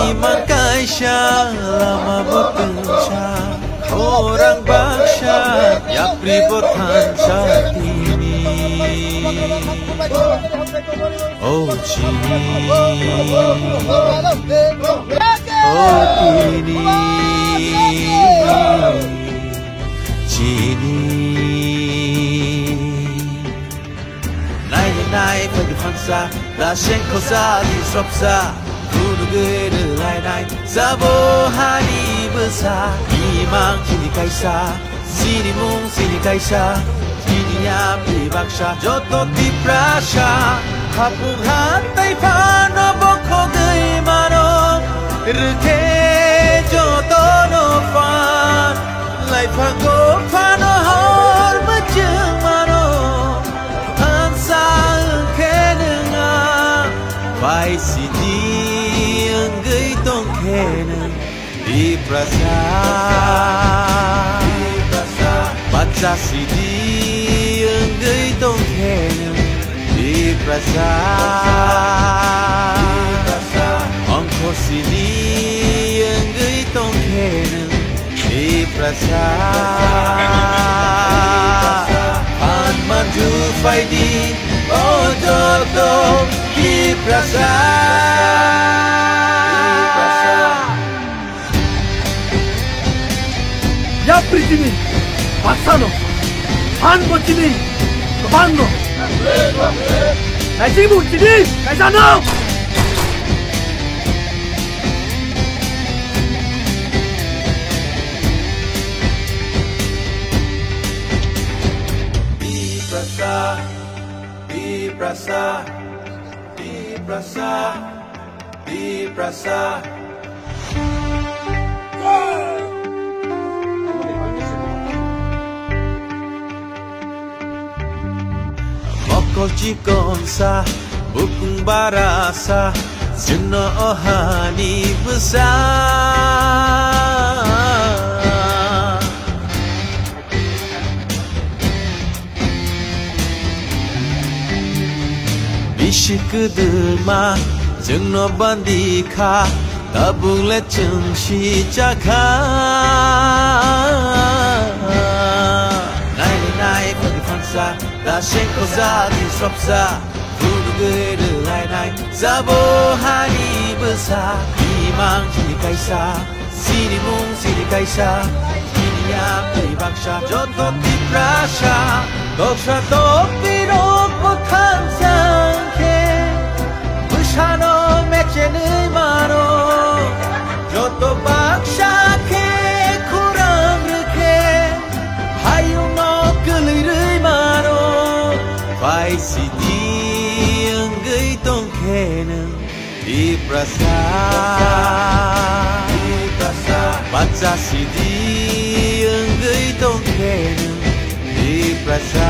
Iman kaisha lama bekerja orang baksa ya pribotan saat ini. Oh Cini, oh Tini, Cini. Nai pergi fangsa, laseng kosa di sopsa. Kudu lai sabo hari besar. Imang sini kaisa, sini mung sini kaisa, sini nyambi baksa, joto di prasya. Hapung hantai pano boko gay mano, reke joto no fan, lai pago pano hor macam mano, ansa kenenga, bai sini gay tong kenen. Di prasa, baca sidi enggai tong kenen. Di prasa, ongko sidi enggai tong kenen. Di prasa, pan maju faidi, oh joto di prasa. Ya Pritini, Pasano, Anbo Cini, Kebano, Kaisimu Cini, Kaisano. Di prasa, di prasa, di prasa, di prasa. Mokol cikonsa, bukung barasa, jenuh ohani besar. Bisik kedelma, jenuh bandika, tabung leceng si jaka. Nai pergi fangsa, laseng kosa di sopsa. Kudu lai sabo hari besar. Imang sini kaisa, sini mung sini kaisa, sini nyambi baksa, joto di prasya. Doksa topi roko tham sangke, busano mecene mano, joto baksa ke kurang reke. Hayu no kelirui mano, bai sidi enggai tong kenen. Di prasa, baca sidi enggai tong kenen. Di prasa.